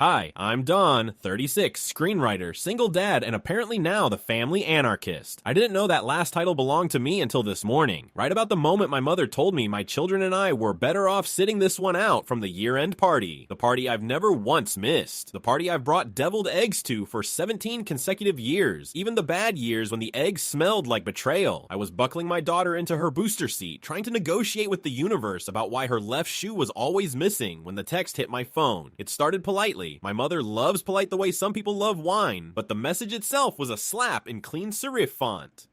Hi, I'm Don, 36, screenwriter, single dad, and apparently now the family anarchist. I didn't know that last title belonged to me until this morning, right about the moment my mother told me my children and I were better off sitting this one out from the year-end party. The party I've never once missed. The party I've brought deviled eggs to for 17 consecutive years, even the bad years when the eggs smelled like betrayal. I was buckling my daughter into her booster seat, trying to negotiate with the universe about why her left shoe was always missing when the text hit my phone. It started politely. My mother loves polite the way some people love wine, but the message itself was a slap in clean serif font.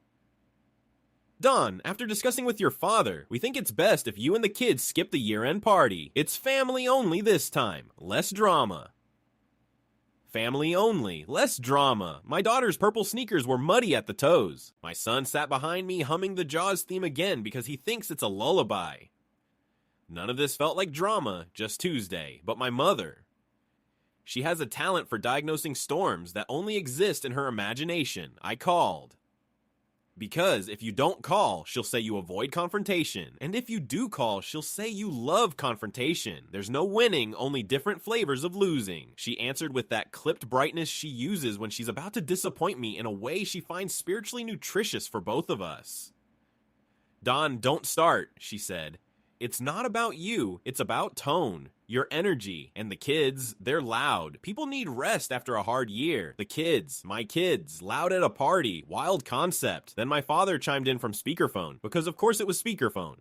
Don, after discussing with your father, we think it's best if you and the kids skip the year-end party. It's family only this time. Less drama. Family only. Less drama. My daughter's purple sneakers were muddy at the toes. My son sat behind me humming the Jaws theme again because he thinks it's a lullaby. None of this felt like drama, just Tuesday, but my mother. She has a talent for diagnosing storms that only exist in her imagination. I called. Because if you don't call, she'll say you avoid confrontation. And if you do call, she'll say you love confrontation. There's no winning, only different flavors of losing. She answered with that clipped brightness she uses when she's about to disappoint me in a way she finds spiritually nutritious for both of us. Don, don't start, she said. It's not about you, it's about tone. Your energy. And the kids, they're loud. People need rest after a hard year. The kids, my kids, loud at a party. Wild concept. Then my father chimed in from speakerphone, because of course it was speakerphone.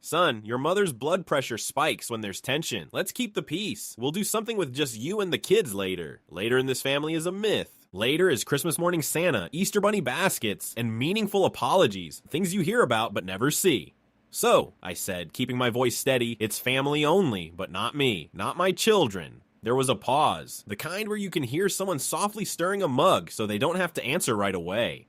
Son, your mother's blood pressure spikes when there's tension. Let's keep the peace. We'll do something with just you and the kids later. Later in this family is a myth. Later is Christmas morning Santa, Easter bunny baskets, and meaningful apologies. Things you hear about but never see. So, I said, keeping my voice steady, it's family only, but not me, not my children. There was a pause, the kind where you can hear someone softly stirring a mug so they don't have to answer right away.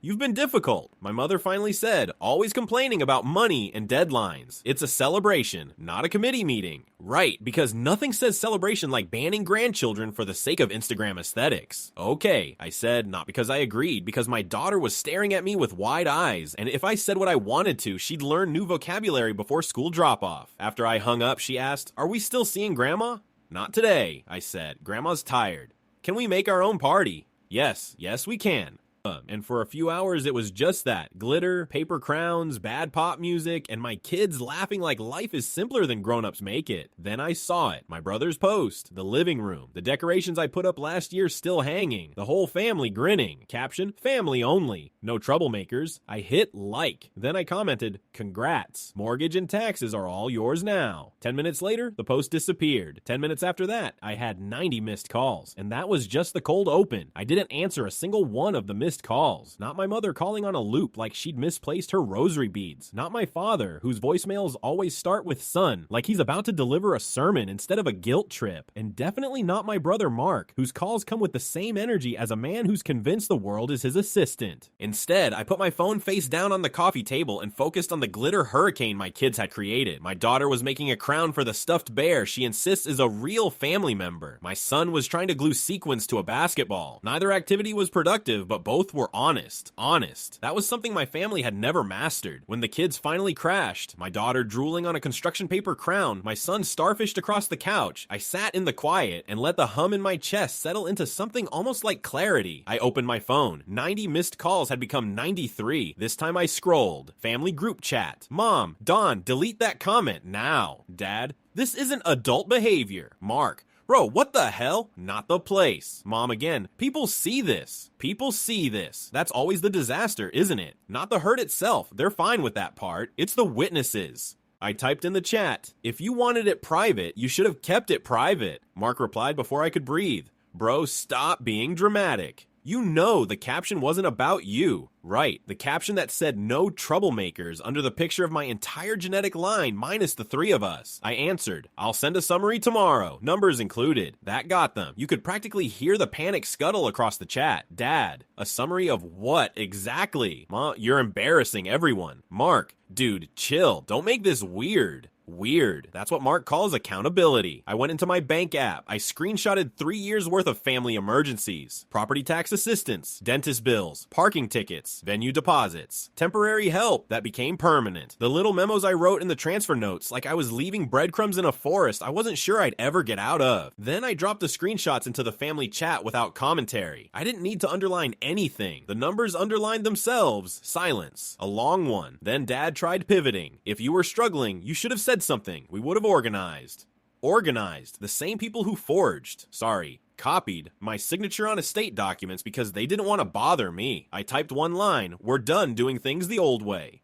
You've been difficult, my mother finally said, always complaining about money and deadlines. It's a celebration, not a committee meeting. Right, because nothing says celebration like banning grandchildren for the sake of Instagram aesthetics. Okay, I said, not because I agreed, because my daughter was staring at me with wide eyes, and if I said what I wanted to, she'd learn new vocabulary before school drop-off. After I hung up, she asked, "Are we still seeing Grandma?" "Not today," I said. "Grandma's tired." "Can we make our own party?" Yes, we can. And for a few hours it was just that. Glitter, paper crowns, bad pop music, and my kids laughing like life is simpler than grown-ups make it. Then I saw it. My brother's post, the living room, the decorations I put up last year still hanging, the whole family grinning. Caption, family only. No troublemakers. I hit like. Then I commented, congrats. Mortgage and taxes are all yours now. 10 minutes later, the post disappeared. 10 minutes after that, I had 90 missed calls. And that was just the cold open. I didn't answer a single one of the missed calls. Not my mother calling on a loop like she'd misplaced her rosary beads. Not my father, whose voicemails always start with son, like he's about to deliver a sermon instead of a guilt trip. And definitely not my brother Mark, whose calls come with the same energy as a man who's convinced the world is his assistant. Instead, I put my phone face down on the coffee table and focused on the glitter hurricane my kids had created. My daughter was making a crown for the stuffed bear she insists is a real family member. My son was trying to glue sequins to a basketball. Neither activity was productive, but both were honest. That was something my family had never mastered. When the kids finally crashed, my daughter drooling on a construction paper crown, my son starfished across the couch, I sat in the quiet and let the hum in my chest settle into something almost like clarity. I opened my phone. 90 missed calls had become 93. This time I scrolled. Family group chat. Mom, Don, delete that comment now. Dad, this isn't adult behavior. Mark, bro, what the hell? Not the place. Mom again. People see this. That's always the disaster, isn't it? Not the hurt itself. They're fine with that part. It's the witnesses. I typed in the chat. If you wanted it private, you should have kept it private. Mark replied before I could breathe. Bro, stop being dramatic. You know the caption wasn't about you. Right, the caption that said no troublemakers under the picture of my entire genetic line minus the 3 of us. I answered, I'll send a summary tomorrow, numbers included. That got them. You could practically hear the panic scuttle across the chat. Dad, a summary of what exactly? Mom, you're embarrassing everyone. Mark, dude, chill, don't make this weird. Weird. That's what Mark calls accountability. I went into my bank app. I screenshotted 3 years worth of family emergencies, property tax assistance, dentist bills, parking tickets, venue deposits, temporary help that became permanent. The little memos I wrote in the transfer notes like I was leaving breadcrumbs in a forest I wasn't sure I'd ever get out of. Then I dropped the screenshots into the family chat without commentary. I didn't need to underline anything. The numbers underlined themselves. Silence. A long one. Then Dad tried pivoting. If you were struggling, you should have said something. We would have organized. Organized. The same people who copied my signature on estate documents because they didn't want to bother me. I typed one line, "We're done doing things the old way."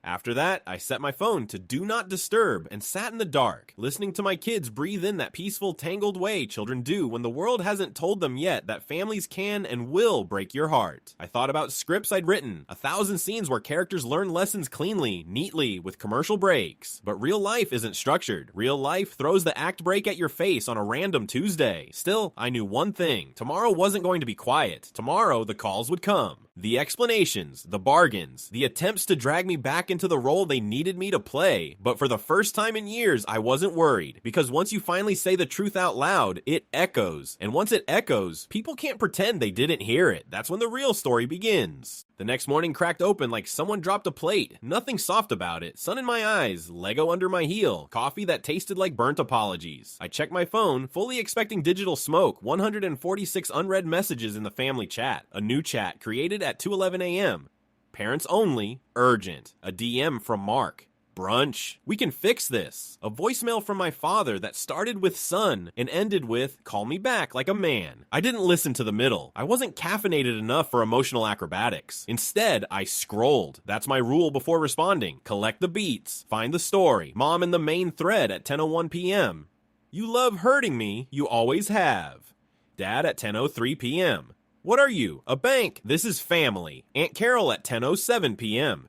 After that, I set my phone to do not disturb and sat in the dark, listening to my kids breathe in that peaceful, tangled way children do when the world hasn't told them yet that families can and will break your heart. I thought about scripts I'd written, 1,000 scenes where characters learn lessons cleanly, neatly, with commercial breaks. But real life isn't structured. Real life throws the act break at your face on a random Tuesday. Still, I knew one thing. Tomorrow wasn't going to be quiet. Tomorrow, the calls would come. The explanations, the bargains, the attempts to drag me back into the role they needed me to play. But for the first time in years, I wasn't worried. Because once you finally say the truth out loud, it echoes. And once it echoes, people can't pretend they didn't hear it. That's when the real story begins. The next morning cracked open like someone dropped a plate. Nothing soft about it. Sun in my eyes, Lego under my heel, coffee that tasted like burnt apologies. I checked my phone, fully expecting digital smoke, 146 unread messages in the family chat. A new chat created at 2:11 a.m. Parents only, urgent. A DM from Mark. Brunch. We can fix this. A voicemail from my father that started with son and ended with call me back like a man. I didn't listen to the middle. I wasn't caffeinated enough for emotional acrobatics. Instead, I scrolled. That's my rule before responding. Collect the beats. Find the story. Mom in the main thread at 10:01 p.m. You love hurting me. You always have. Dad at 10:03 p.m. What are you? A bank. This is family. Aunt Carol at 10:07 p.m.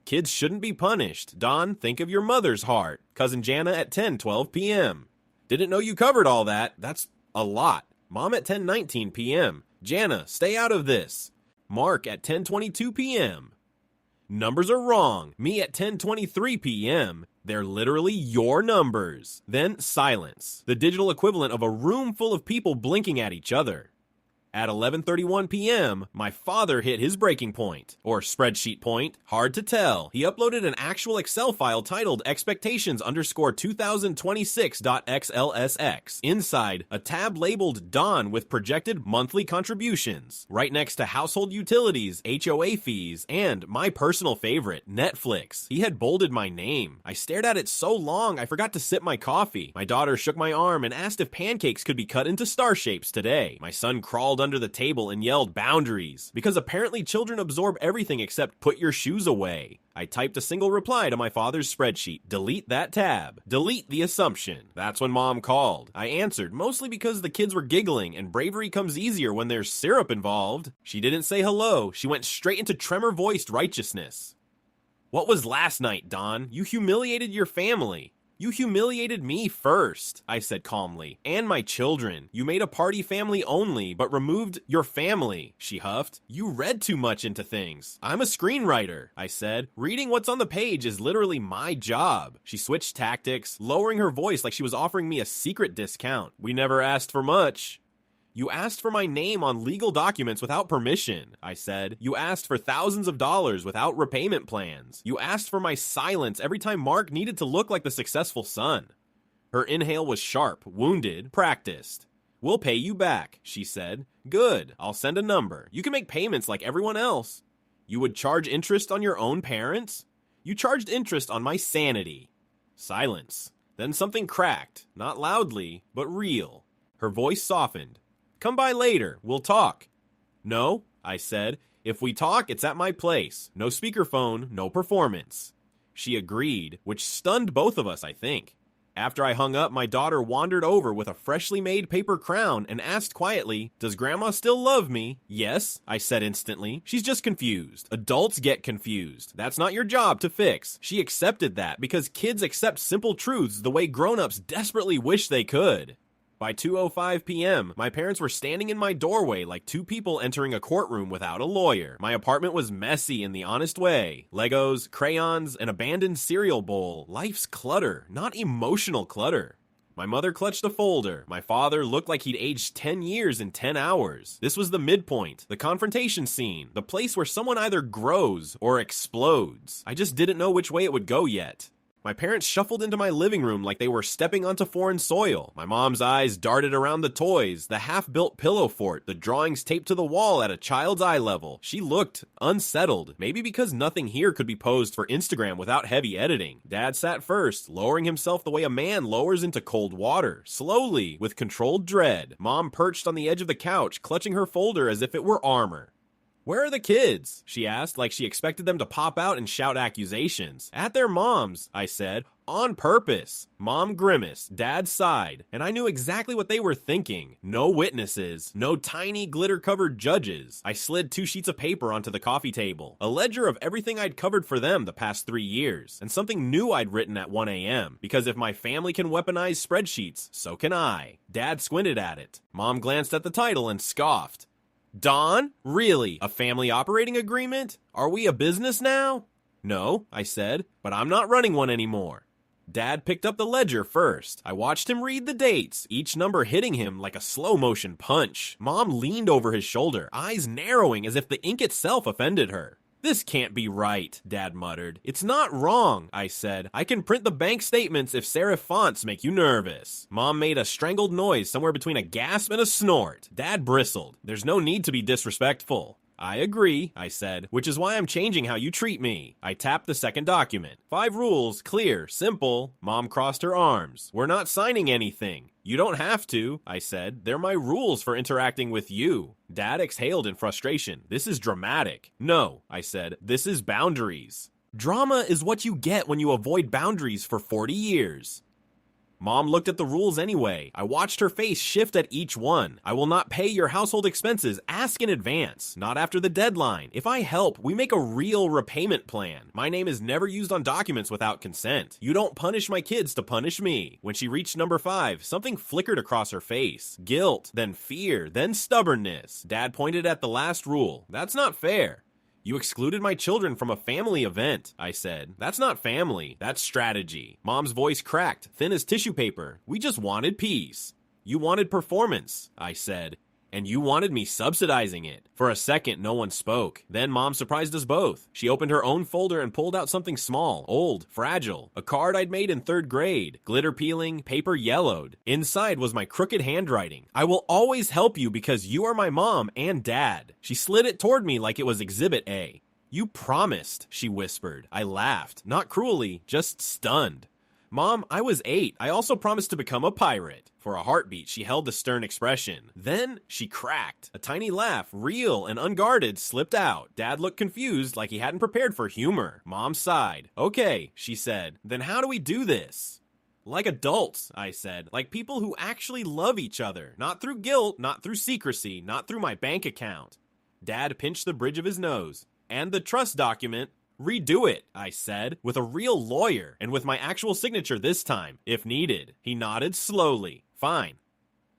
Kids shouldn't be punished. Don, think of your mother's heart. Cousin Jana at 10:12 p.m. Didn't know you covered all that. That's a lot. Mom at 10:19 p.m. Jana, stay out of this. Mark at 10:22 p.m. Numbers are wrong. Me at 10:23 p.m. They're literally your numbers. Then silence. The digital equivalent of a room full of people blinking at each other. At 11:31 p.m., my father hit his breaking point, or spreadsheet point, hard to tell. He uploaded an actual Excel file titled expectations_2026.xlsx. Inside, a tab labeled Don with projected monthly contributions. Right next to household utilities, HOA fees, and my personal favorite, Netflix. He had bolded my name. I stared at it so long I forgot to sip my coffee. My daughter shook my arm and asked if pancakes could be cut into star shapes today. My son crawled under the table and yelled boundaries, because apparently children absorb everything except put your shoes away. I typed a single reply to my father's spreadsheet. Delete that tab. Delete the assumption. That's when Mom called. I answered, mostly because the kids were giggling and bravery comes easier when there's syrup involved. She didn't say hello. She went straight into tremor-voiced righteousness. What was last night, Don? You humiliated your family. You humiliated me first, I said calmly, and my children. You made a party family only, but removed your family, she huffed. You read too much into things. I'm a screenwriter, I said. Reading what's on the page is literally my job. She switched tactics, lowering her voice like she was offering me a secret discount. We never asked for much. You asked for my name on legal documents without permission, I said. You asked for thousands of dollars without repayment plans. You asked for my silence every time Mark needed to look like the successful son. Her inhale was sharp, wounded, practiced. We'll pay you back, she said. Good, I'll send a number. You can make payments like everyone else. You would charge interest on your own parents? You charged interest on my sanity. Silence. Then something cracked, not loudly, but real. Her voice softened. Come by later, we'll talk. No, I said. If we talk, it's at my place. No speakerphone, no performance. She agreed, which stunned both of us, I think. After I hung up, my daughter wandered over with a freshly made paper crown and asked quietly, does Grandma still love me? Yes, I said instantly. She's just confused. Adults get confused. That's not your job to fix. She accepted that because kids accept simple truths the way grown-ups desperately wish they could. By 2:05 p.m., my parents were standing in my doorway like two people entering a courtroom without a lawyer. My apartment was messy in the honest way. Legos, crayons, an abandoned cereal bowl. Life's clutter, not emotional clutter. My mother clutched a folder. My father looked like he'd aged 10 years in 10 hours. This was the midpoint, the confrontation scene, the place where someone either grows or explodes. I just didn't know which way it would go yet. My parents shuffled into my living room like they were stepping onto foreign soil. My mom's eyes darted around the toys, the half-built pillow fort, the drawings taped to the wall at a child's eye level. She looked unsettled, maybe because nothing here could be posed for Instagram without heavy editing. Dad sat first, lowering himself the way a man lowers into cold water, slowly, with controlled dread. Mom perched on the edge of the couch, clutching her folder as if it were armor. "Where are the kids?" she asked, like she expected them to pop out and shout accusations. "At their mom's," I said, on purpose. Mom grimaced, Dad sighed, and I knew exactly what they were thinking. No witnesses, no tiny glitter-covered judges. I slid 2 sheets of paper onto the coffee table, a ledger of everything I'd covered for them the past 3 years, and something new I'd written at 1 a.m., because if my family can weaponize spreadsheets, so can I. Dad squinted at it. Mom glanced at the title and scoffed. "Don? Really? A family operating agreement? Are we a business now?" "No," I said, "but I'm not running one anymore." Dad picked up the ledger first. I watched him read the dates, each number hitting him like a slow-motion punch. Mom leaned over his shoulder, eyes narrowing as if the ink itself offended her. "This can't be right," Dad muttered. "It's not wrong," I said. "I can print the bank statements if serif fonts make you nervous." Mom made a strangled noise somewhere between a gasp and a snort. Dad bristled. "There's no need to be disrespectful." "I agree," I said, "which is why I'm changing how you treat me." I tapped the second document. 5 rules, clear, simple. Mom crossed her arms. "We're not signing anything." "You don't have to," I said. "They're my rules for interacting with you." Dad exhaled in frustration. "This is dramatic." "No," I said. "This is boundaries." Drama is what you get when you avoid boundaries for 40 years. Mom looked at the rules anyway. I watched her face shift at each one. "I will not pay your household expenses. Ask in advance. Not after the deadline. If I help, we make a real repayment plan. My name is never used on documents without consent. You don't punish my kids to punish me." When she reached number 5, something flickered across her face. Guilt, then fear, then stubbornness. Dad pointed at the last rule. "That's not fair." "You excluded my children from a family event," I said. "That's not family, that's strategy." Mom's voice cracked, thin as tissue paper. "We just wanted peace." "You wanted performance," I said. "And you wanted me subsidizing it." For a second, no one spoke. Then Mom surprised us both. She opened her own folder and pulled out something small, old, fragile. A card I'd made in 3rd grade. Glitter peeling, paper yellowed. Inside was my crooked handwriting. "I will always help you because you are my mom and dad." She slid it toward me like it was Exhibit A. "You promised," she whispered. I laughed, not cruelly, just stunned. "Mom, I was 8. I also promised to become a pirate." For a heartbeat, she held the stern expression. Then she cracked. A tiny laugh, real and unguarded, slipped out. Dad looked confused, like he hadn't prepared for humor. Mom sighed. "Okay," she said. "Then how do we do this?" "Like adults," I said. "Like people who actually love each other. Not through guilt, not through secrecy, not through my bank account." Dad pinched the bridge of his nose. "And the trust document." "Redo it," I said, "with a real lawyer, and with my actual signature this time, if needed." He nodded slowly. "Fine."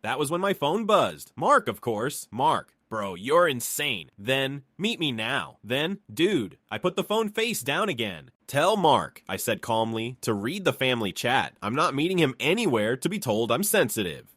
That was when my phone buzzed. Mark, of course. Mark. "Bro, you're insane." Then, "Meet me now." Then, "Dude." I put the phone face down again. "Tell Mark," I said calmly, "to read the family chat. I'm not meeting him anywhere to be told I'm sensitive."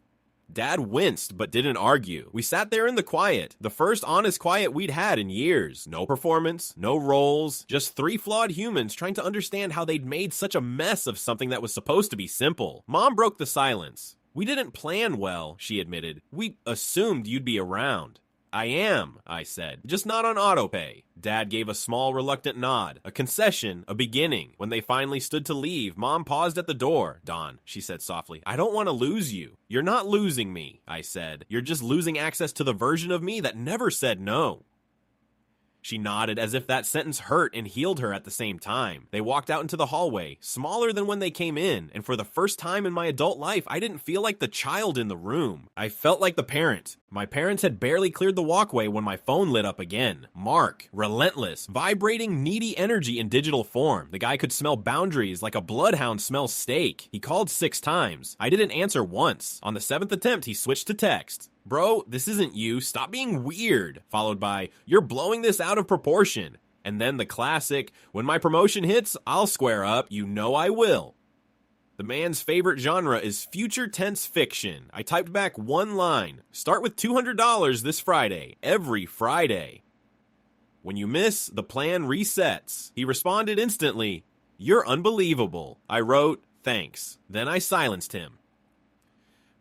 Dad winced, but didn't argue. We sat there in the quiet, the first honest quiet we'd had in years. No performance, no roles, just 3 flawed humans trying to understand how they'd made such a mess of something that was supposed to be simple. Mom broke the silence. "We didn't plan well," she admitted. "We assumed you'd be around." "I am," I said, "just not on autopay." Dad gave a small, reluctant nod, a concession, a beginning. When they finally stood to leave, Mom paused at the door. "Don," she said softly, "I don't want to lose you." "You're not losing me," I said. "You're just losing access to the version of me that never said no." She nodded as if that sentence hurt and healed her at the same time. They walked out into the hallway, smaller than when they came in, and for the first time in my adult life, I didn't feel like the child in the room. I felt like the parent. My parents had barely cleared the walkway when my phone lit up again. Mark, relentless, vibrating, needy energy in digital form. The guy could smell boundaries like a bloodhound smells steak. He called 6 times. I didn't answer once. On the 7th attempt, he switched to text. Bro, this isn't you. Stop being weird. Followed by, you're blowing this out of proportion. And then the classic, when my promotion hits, I'll square up. You know I will. The man's favorite genre is future tense fiction. I typed back one line. Start with $200 this Friday. Every Friday. When you miss, the plan resets. He responded instantly, you're unbelievable. I wrote, thanks. Then I silenced him.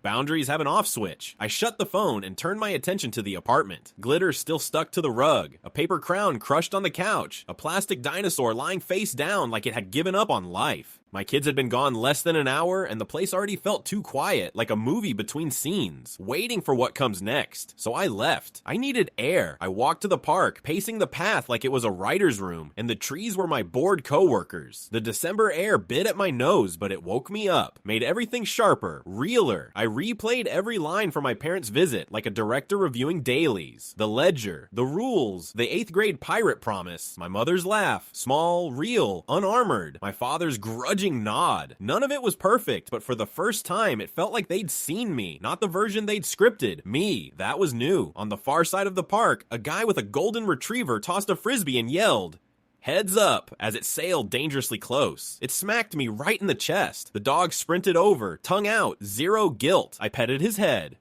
Boundaries have an off switch. I shut the phone and turned my attention to the apartment. Glitter still stuck to the rug. A paper crown crushed on the couch. A plastic dinosaur lying face down like it had given up on life. My kids had been gone less than an hour, and the place already felt too quiet, like a movie between scenes, waiting for what comes next. So I left. I needed air. I walked to the park, pacing the path like it was a writer's room, and the trees were my bored coworkers. The December air bit at my nose, but it woke me up, made everything sharper, realer. I replayed every line from my parents' visit, like a director reviewing dailies. The ledger, the rules, the 8th grade pirate promise, my mother's laugh, small, real, unarmored, my father's grudging nod. None of it was perfect, but for the first time, it felt like they'd seen me, not the version they'd scripted. Me, that was new. On the far side of the park, a guy with a golden retriever tossed a frisbee and yelled, heads up, as it sailed dangerously close. It smacked me right in the chest. The dog sprinted over, tongue out, zero guilt. I petted his head.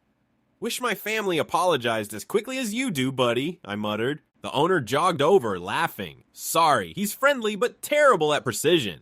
Wish my family apologized as quickly as you do, buddy, I muttered. The owner jogged over, laughing. Sorry, he's friendly but terrible at precision.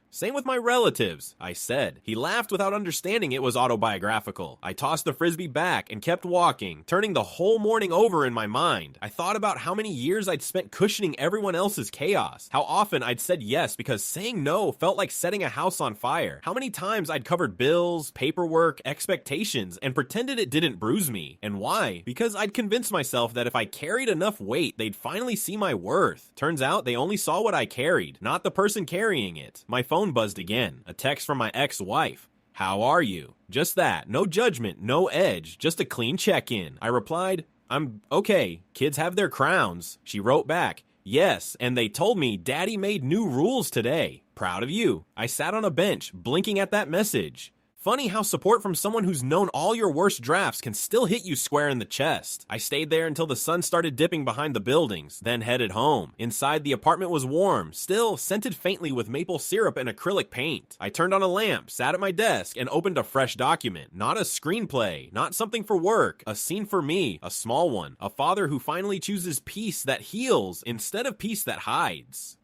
Same with my relatives, I said. He laughed without understanding it was autobiographical. I tossed the frisbee back and kept walking, turning the whole morning over in my mind. I thought about how many years I'd spent cushioning everyone else's chaos. How often I'd said yes because saying no felt like setting a house on fire. How many times I'd covered bills, paperwork, expectations, and pretended it didn't bruise me. And why? Because I'd convinced myself that if I carried enough weight, they'd finally see my worth. Turns out they only saw what I carried, not the person carrying it. My phone buzzed again. A text from my ex-wife. How are you? Just that. No judgment, no edge, just a clean check-in. I replied, I'm okay. Kids have their crowns. She wrote back, yes, and they told me Daddy made new rules today. Proud of you. I sat on a bench, blinking at that message. Funny how support from someone who's known all your worst drafts can still hit you square in the chest. I stayed there until the sun started dipping behind the buildings, then headed home. Inside, the apartment was warm, still scented faintly with maple syrup and acrylic paint. I turned on a lamp, sat at my desk, and opened a fresh document. Not a screenplay, not something for work, a scene for me, a small one. A father who finally chooses peace that heals instead of peace that hides.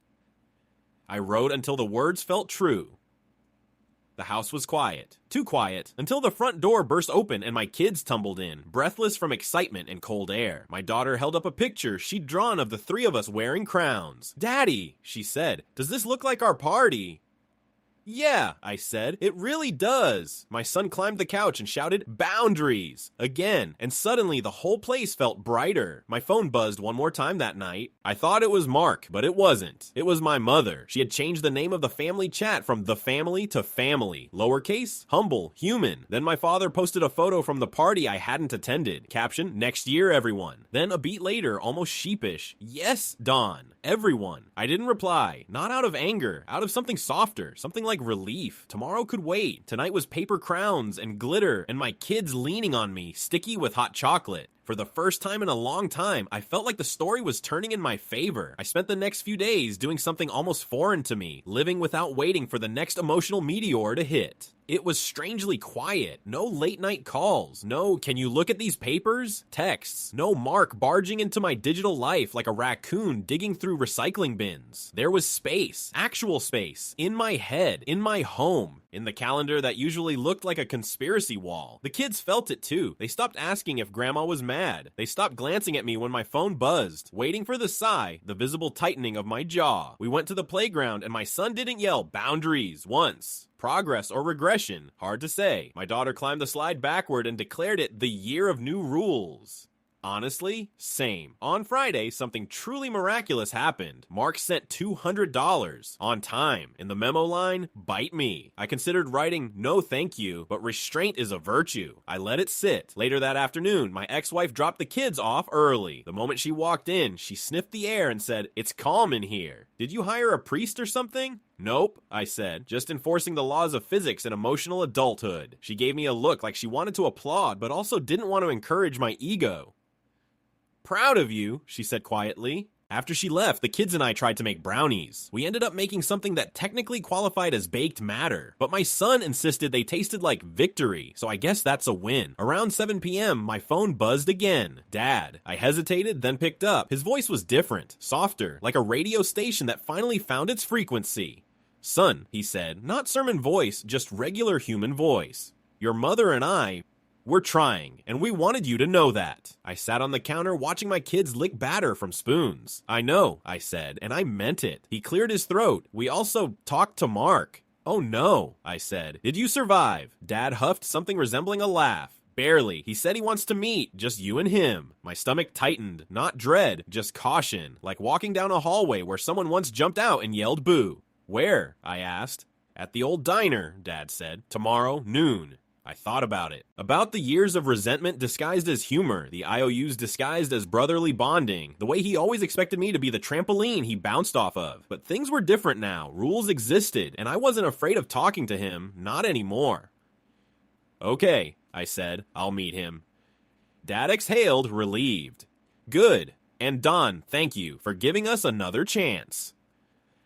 I wrote until the words felt true. The house was quiet. Too quiet, until the front door burst open and my kids tumbled in, breathless from excitement and cold air. My daughter held up a picture she'd drawn of the 3 of us wearing crowns. Daddy, she said, does this look like our party? Yeah, I said, it really does. My son climbed the couch and shouted, boundaries, again, and suddenly the whole place felt brighter. My phone buzzed one more time that night. I thought it was Mark, but it wasn't. It was my mother. She had changed the name of the family chat from The Family to Family, lowercase, humble, human. Then my father posted a photo from the party I hadn't attended. Caption, next year, everyone. Then a beat later, almost sheepish, yes, Dawn, everyone. I didn't reply, not out of anger, out of something softer, something like relief. Tomorrow could wait. Tonight was paper crowns and glitter and my kids leaning on me, sticky with hot chocolate. For the first time in a long time, I felt like the story was turning in my favor. I spent the next few days doing something almost foreign to me, living without waiting for the next emotional meteor to hit. It was strangely quiet. No late night calls. No, can you look at these papers? Texts. No Mark barging into my digital life like a raccoon digging through recycling bins. There was space, actual space, in my head, in my home. In the calendar that usually looked like a conspiracy wall. The kids felt it too. They stopped asking if grandma was mad. They stopped glancing at me when my phone buzzed, waiting for the sigh, the visible tightening of my jaw. We went to the playground and my son didn't yell boundaries once. Progress or regression, hard to say. My daughter climbed the slide backward and declared it the year of new rules. Honestly, same. On Friday, something truly miraculous happened. Mark sent $200 on time. In the memo line, bite me. I considered writing no thank you, but restraint is a virtue. I let it sit. Later that afternoon, my ex-wife dropped the kids off early. The moment she walked in, she sniffed the air and said, "It's calm in here. Did you hire a priest or something?" "Nope," I said, "just enforcing the laws of physics and emotional adulthood." She gave me a look like she wanted to applaud, but also didn't want to encourage my ego. "Proud of you," she said quietly. After she left, the kids and I tried to make brownies. We ended up making something that technically qualified as baked matter, but my son insisted they tasted like victory, so I guess that's a win. Around 7 p.m., my phone buzzed again. Dad. I hesitated, then picked up. His voice was different, softer, like a radio station that finally found its frequency. "Son," he said, not sermon voice, just regular human voice. "Your mother and I, we're trying, and we wanted you to know that." I sat on the counter watching my kids lick batter from spoons. "I know," I said, and I meant it. He cleared his throat. "We also talked to Mark." "Oh no," I said. "Did you survive?" Dad huffed something resembling a laugh. "Barely. He said he wants to meet, just you and him." My stomach tightened, not dread, just caution, like walking down a hallway where someone once jumped out and yelled boo. "Where?" I asked. "At the old diner," Dad said. "Tomorrow, noon." I thought about it. About the years of resentment disguised as humor, the IOUs disguised as brotherly bonding, the way he always expected me to be the trampoline he bounced off of. But things were different now, rules existed, and I wasn't afraid of talking to him, not anymore. "Okay," I said, "I'll meet him." Dad exhaled, relieved. "Good. And Don, thank you for giving us another chance."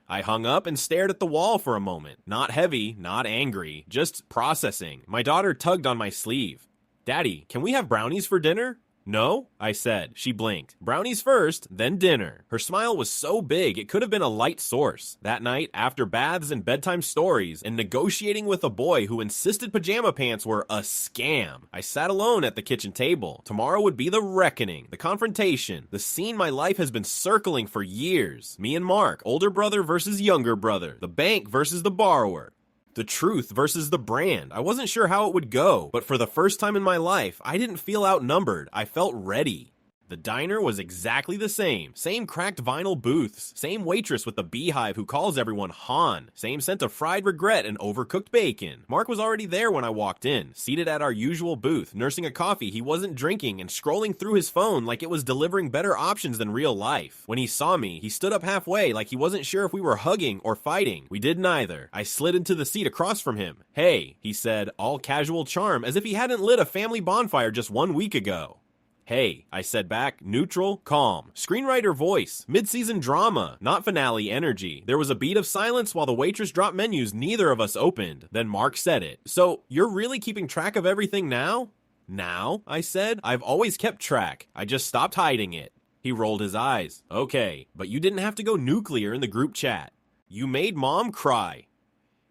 I hung up and stared at the wall for a moment. Not heavy, not angry, just processing. My daughter tugged on my sleeve. "Daddy, can we have brownies for dinner?" "No," I said. She blinked. "Brownies first, then dinner." Her smile was so big it could have been a light source. That night, after baths and bedtime stories, and negotiating with a boy who insisted pajama pants were a scam, I sat alone at the kitchen table. Tomorrow would be the reckoning, the confrontation, the scene my life has been circling for years. Me and Mark, older brother versus younger brother, the bank versus the borrower. The truth versus the brand. I wasn't sure how it would go, but for the first time in my life, I didn't feel outnumbered. I felt ready. The diner was exactly the same. Same cracked vinyl booths. Same waitress with the beehive who calls everyone Han. Same scent of fried regret and overcooked bacon. Mark was already there when I walked in, seated at our usual booth, nursing a coffee he wasn't drinking and scrolling through his phone like it was delivering better options than real life. When he saw me, he stood up halfway like he wasn't sure if we were hugging or fighting. We did neither. I slid into the seat across from him. "Hey," he said, all casual charm, as if he hadn't lit a family bonfire just 1 week ago. "Hey," I said back, neutral, calm. Screenwriter voice, mid-season drama, not finale energy. There was a beat of silence while the waitress dropped menus neither of us opened. Then Mark said it. "So, you're really keeping track of everything now?" "Now?" I said. "I've always kept track. I just stopped hiding it." He rolled his eyes. "Okay, but you didn't have to go nuclear in the group chat. You made Mom cry.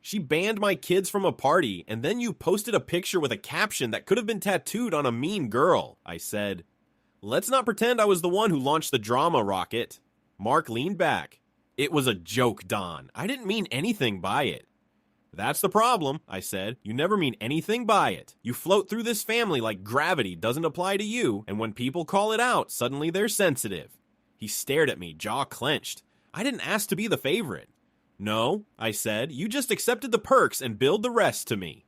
She banned my kids from a party, and then you posted a picture with a caption that could have been tattooed on a mean girl." I said, "Let's not pretend I was the one who launched the drama rocket." Mark leaned back. "It was a joke, Don. I didn't mean anything by it." "That's the problem," I said. "You never mean anything by it. You float through this family like gravity doesn't apply to you, and when people call it out, suddenly they're sensitive." He stared at me, jaw clenched. "I didn't ask to be the favorite." "No," I said, "you just accepted the perks and billed the rest to me."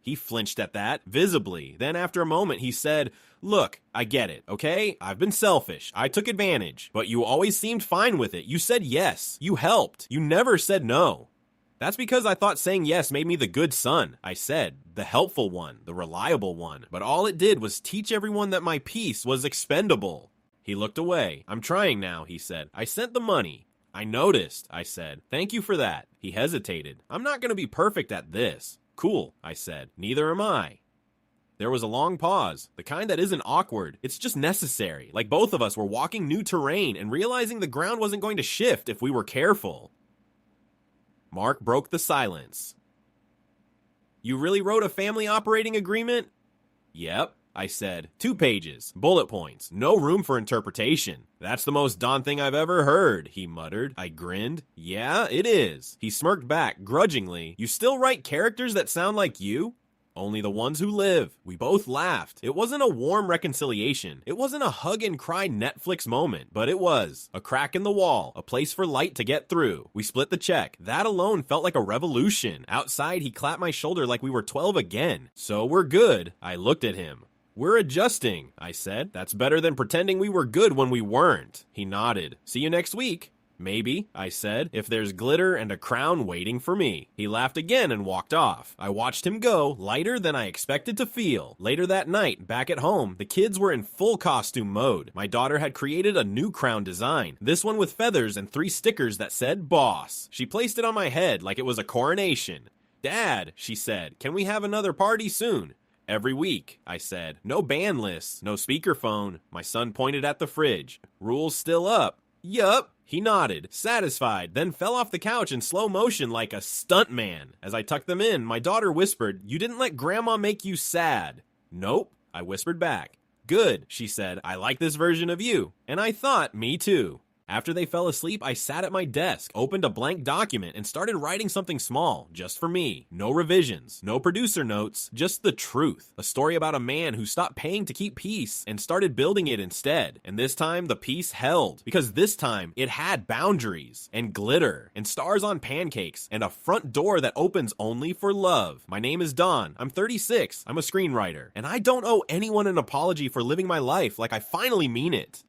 He flinched at that, visibly. Then after a moment he said, "Look, I get it, okay? I've been selfish. I took advantage. But you always seemed fine with it. You said yes. You helped. You never said no." "That's because I thought saying yes made me the good son," I said. "The helpful one, the reliable one. But all it did was teach everyone that my peace was expendable." He looked away. "I'm trying now," he said. "I sent the money." "I noticed," I said. "Thank you for that." He hesitated. "I'm not going to be perfect at this." "Cool," I said. "Neither am I." There was a long pause, the kind that isn't awkward. It's just necessary, like both of us were walking new terrain and realizing the ground wasn't going to shift if we were careful. Mark broke the silence. "You really wrote a family operating agreement?" "Yep," I said. 2 pages, bullet points, no room for interpretation. "That's the most Don thing I've ever heard," he muttered. I grinned. "Yeah, it is." He smirked back, grudgingly. "You still write characters that sound like you?" Only the ones who live. We both laughed. It wasn't a warm reconciliation. It wasn't a hug and cry Netflix moment, but it was. A crack in the wall, a place for light to get through. We split the check. That alone felt like a revolution. Outside, he clapped my shoulder like we were 12 again. So we're good. I looked at him. We're adjusting, I said. That's better than pretending we were good when we weren't. He nodded. See you next week. Maybe, I said, if there's glitter and a crown waiting for me. He laughed again and walked off. I watched him go, lighter than I expected to feel. Later that night, back at home, the kids were in full costume mode. My daughter had created a new crown design, this one with feathers and 3 stickers that said boss. She placed it on my head like it was a coronation. Dad, she said, can we have another party soon? Every week, I said. No band lists, no speakerphone. My son pointed at the fridge. Rules still up? Yup. He nodded, satisfied, then fell off the couch in slow motion like a stuntman. As I tucked them in, my daughter whispered, "You didn't let Grandma make you sad." Nope, I whispered back. Good, she said, I like this version of you. And I thought, me too. After they fell asleep, I sat at my desk, opened a blank document, and started writing something small, just for me. No revisions, no producer notes, just the truth. A story about a man who stopped paying to keep peace and started building it instead. And this time, the peace held. Because this time, it had boundaries, and glitter, and stars on pancakes, and a front door that opens only for love. My name is Don. I'm 36. I'm a screenwriter. And I don't owe anyone an apology for living my life like I finally mean it.